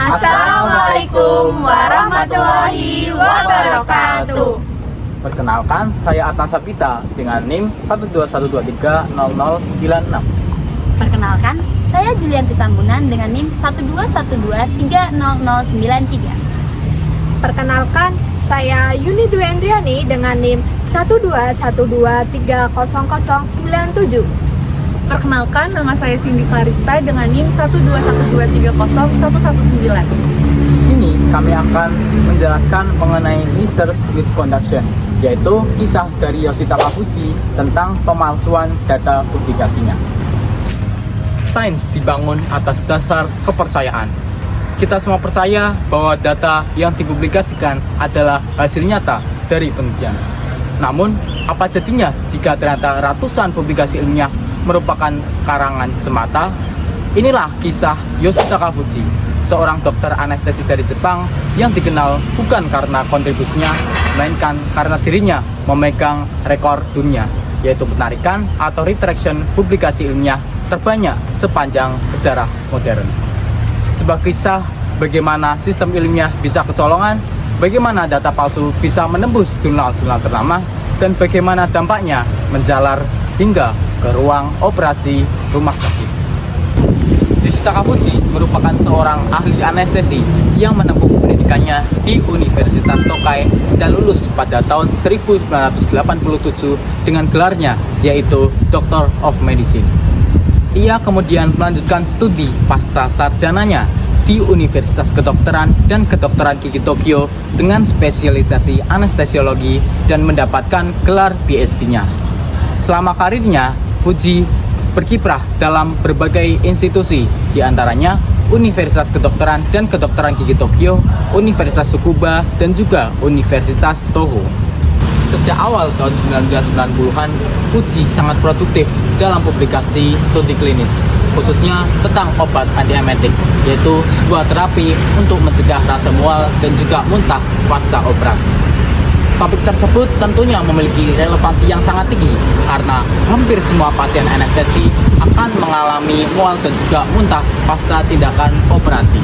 Assalamualaikum warahmatullahi wabarakatuh. Perkenalkan, saya Adnan Sapita dengan NIM 121230096. Perkenalkan, saya Julianti Tambunan dengan NIM 121230093. Perkenalkan, saya Yuni Dwi Andriani dengan NIM 121230097. Perkenalkan, nama saya Cindy Clarista dengan NIM 121230119. Di sini kami akan menjelaskan mengenai research misconduction, yaitu kisah dari Yoshitaka Fuji tentang pemalsuan data publikasinya. Sains dibangun atas dasar kepercayaan. Kita semua percaya bahwa data yang dipublikasikan adalah hasil nyata dari penelitian. Namun, apa jadinya jika ternyata ratusan publikasi ilmiah merupakan karangan semata? Inilah kisah Yoshitaka Fuji, seorang dokter anestesi dari Jepang yang dikenal bukan karena kontribusinya, melainkan karena dirinya memegang rekor dunia, yaitu penarikan atau retraction publikasi ilmiah terbanyak sepanjang sejarah modern. Sebuah kisah bagaimana sistem ilmiah bisa kecolongan, bagaimana data palsu bisa menembus jurnal-jurnal ternama, dan bagaimana dampaknya menjalar hingga ke ruang operasi rumah sakit. Yoshitaka Fuji merupakan seorang ahli anestesi yang menempuh pendidikannya di Universitas Tokai dan lulus pada tahun 1987 dengan gelarnya yaitu Doctor of Medicine. Ia kemudian melanjutkan studi pasca sarjananya di Universitas Kedokteran dan Kedokteran Gigi Tokyo dengan spesialisasi anestesiologi dan mendapatkan gelar PhD-nya. Selama karirnya, Fuji berkiprah dalam berbagai institusi, di antaranya Universitas Kedokteran dan Kedokteran Gigi Tokyo, Universitas Tsukuba, dan juga Universitas Toho. Sejak awal tahun 1990-an, Fuji sangat produktif dalam publikasi studi klinis, khususnya tentang obat antiemetik, yaitu sebuah terapi untuk mencegah rasa mual dan juga muntah pasca operasi. Topik tersebut tentunya memiliki relevansi yang sangat tinggi karena hampir semua pasien anestesi akan mengalami mual dan juga muntah pasca tindakan operasi.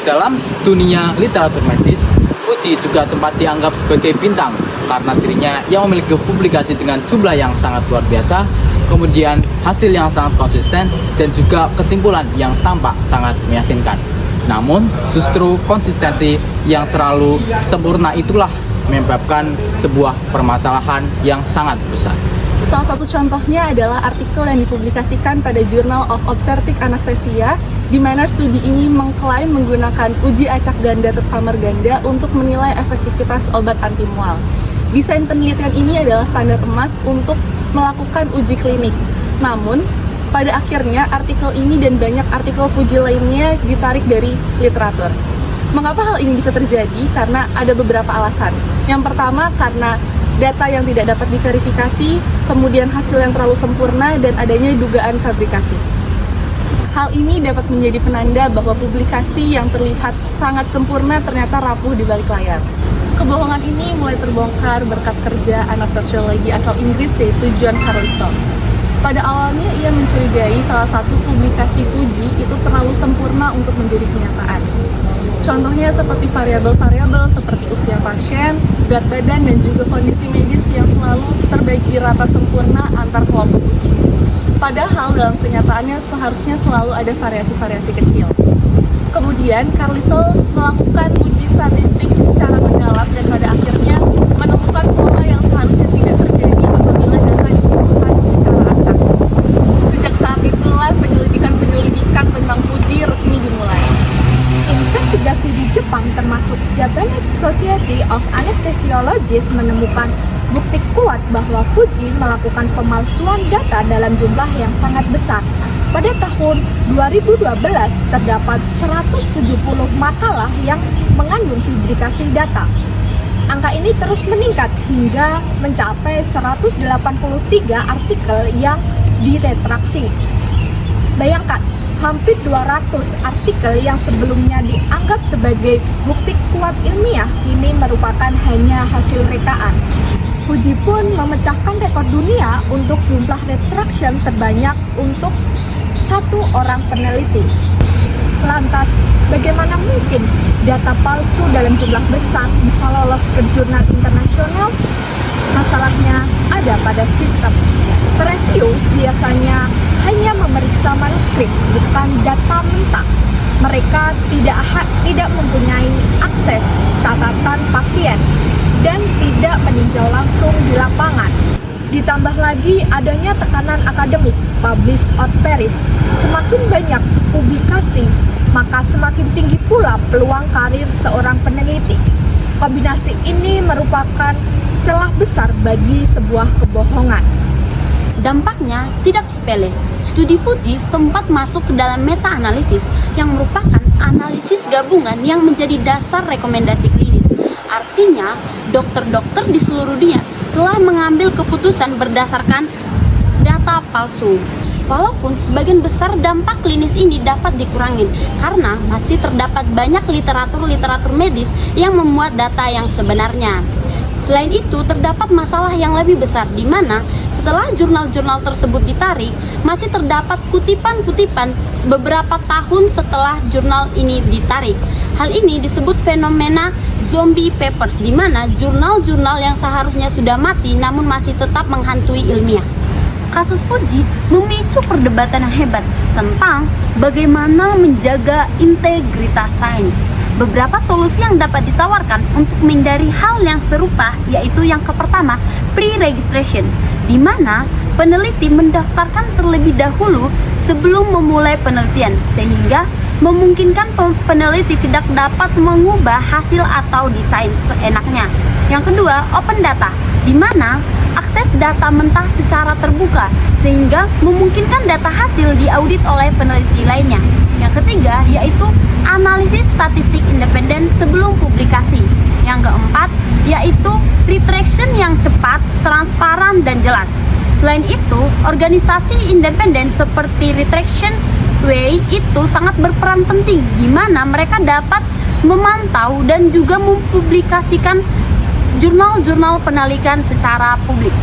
Dalam dunia literatur medis, Fuji juga sempat dianggap sebagai bintang karena dirinya yang memiliki publikasi dengan jumlah yang sangat luar biasa, kemudian hasil yang sangat konsisten, dan juga kesimpulan yang tampak sangat meyakinkan. Namun, justru konsistensi yang terlalu sempurna itulah menyebabkan sebuah permasalahan yang sangat besar. Salah satu contohnya adalah artikel yang dipublikasikan pada Journal of Obstetric Anesthesia, di mana studi ini mengklaim menggunakan uji acak ganda tersamar ganda untuk menilai efektivitas obat anti mual. Desain penelitian ini adalah standar emas untuk melakukan uji klinik. Namun, pada akhirnya artikel ini dan banyak artikel Fuji lainnya ditarik dari literatur. Mengapa hal ini bisa terjadi? Karena ada beberapa alasan. Yang pertama, karena data yang tidak dapat diverifikasi, kemudian hasil yang terlalu sempurna, dan adanya dugaan fabrikasi. Hal ini dapat menjadi penanda bahwa publikasi yang terlihat sangat sempurna ternyata rapuh di balik layar. Kebohongan ini mulai terbongkar berkat kerja anestesiologi asal Inggris yaitu John Harrison. Pada awalnya ia mencurigai salah satu publikasi Fuji itu terlalu sempurna untuk menjadi kenyataan. Contohnya seperti variabel-variabel seperti usia pasien, berat badan, dan juga kondisi medis yang selalu terbagi rata sempurna antar kelompok uji. Padahal dalam kenyataannya seharusnya selalu ada variasi-variasi kecil. Kemudian Carlisle melakukan uji statistik secara mendalam dan pada akhirnya menemukan pola yang seharusnya tidak terjadi apabila data dikumpulkan secara acak. Sejak saat itulah penyelidikan tentang Fuji resmi dimulai. Investigasi di Jepang termasuk Japanese Society of Anesthesiologists menemukan bukti kuat bahwa Fuji melakukan pemalsuan data dalam jumlah yang sangat besar. Pada tahun 2012 terdapat 170 makalah yang mengandung fabrikasi data. Angka ini terus meningkat hingga mencapai 183 artikel yang diretraksi. Bayangkan, hampir 200 artikel yang sebelumnya dianggap sebagai bukti kuat ilmiah ini merupakan hanya hasil rekaan. Fuji pun memecahkan rekor dunia untuk jumlah retraction terbanyak untuk satu orang peneliti. Lantas, bagaimana mungkin data palsu dalam jumlah besar bisa lolos ke jurnal internasional? Masalahnya ada pada sistem. Preview biasanya hanya memeriksa manuskrip, bukan data mentah. Mereka tidak mempunyai akses catatan pasien dan tidak meninjau langsung di lapangan. Ditambah lagi adanya tekanan akademik, publish or perish. Semakin banyak publikasi, maka semakin tinggi pula peluang karir seorang peneliti. Kombinasi ini merupakan celah besar bagi sebuah kebohongan. Dampaknya tidak sepele. Studi Fuji sempat masuk ke dalam meta-analisis yang merupakan analisis gabungan yang menjadi dasar rekomendasi klinis. Artinya, dokter-dokter di seluruh dunia telah mengambil keputusan berdasarkan data palsu. Walaupun sebagian besar dampak klinis ini dapat dikurangi karena masih terdapat banyak literatur medis yang memuat data yang sebenarnya. Selain itu, terdapat masalah yang lebih besar di mana setelah jurnal-jurnal tersebut ditarik, masih terdapat kutipan-kutipan beberapa tahun setelah jurnal ini ditarik. Hal ini disebut fenomena zombie papers, di mana jurnal-jurnal yang seharusnya sudah mati namun masih tetap menghantui ilmiah. Kasus Fuji memicu perdebatan yang hebat tentang bagaimana menjaga integritas sains. Beberapa solusi yang dapat ditawarkan untuk menghindari hal yang serupa yaitu yang pertama, pre-registration, di mana peneliti mendaftarkan terlebih dahulu sebelum memulai penelitian sehingga memungkinkan peneliti tidak dapat mengubah hasil atau desain seenaknya. Yang kedua, open data, di mana akses data mentah secara terbuka sehingga memungkinkan data hasil diaudit oleh peneliti lainnya. Yang ketiga, yaitu analisis statistik independen sebelum publikasi. Yang keempat, yaitu retraction yang cepat, transparan, dan jelas. Selain itu, organisasi independen seperti Retraction Way itu sangat berperan penting, di mana mereka dapat memantau dan juga mempublikasikan jurnal-jurnal penelitian secara publik.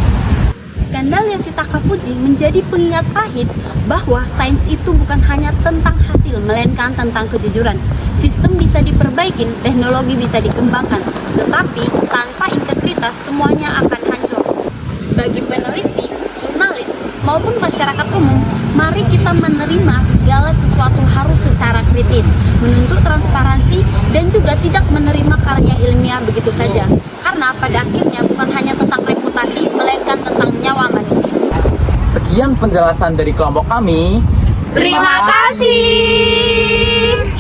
Skandal Yoshitaka Fuji menjadi pengingat pahit bahwa sains itu bukan hanya tentang hasil, melainkan tentang kejujuran. Sistem bisa diperbaiki, teknologi bisa dikembangkan, tetapi tanpa integritas semuanya akan hancur. Bagi peneliti, jurnalis, maupun masyarakat umum, mari kita menerima segala sesuatu harus secara kritis, menuntut transparansi, dan juga tidak menerima karya ilmiah begitu saja. Karena pada akhirnya bukan hanya tentang reputasi, melainkan tentang nyawa manusia. Sekian penjelasan dari kelompok kami. Terima kasih.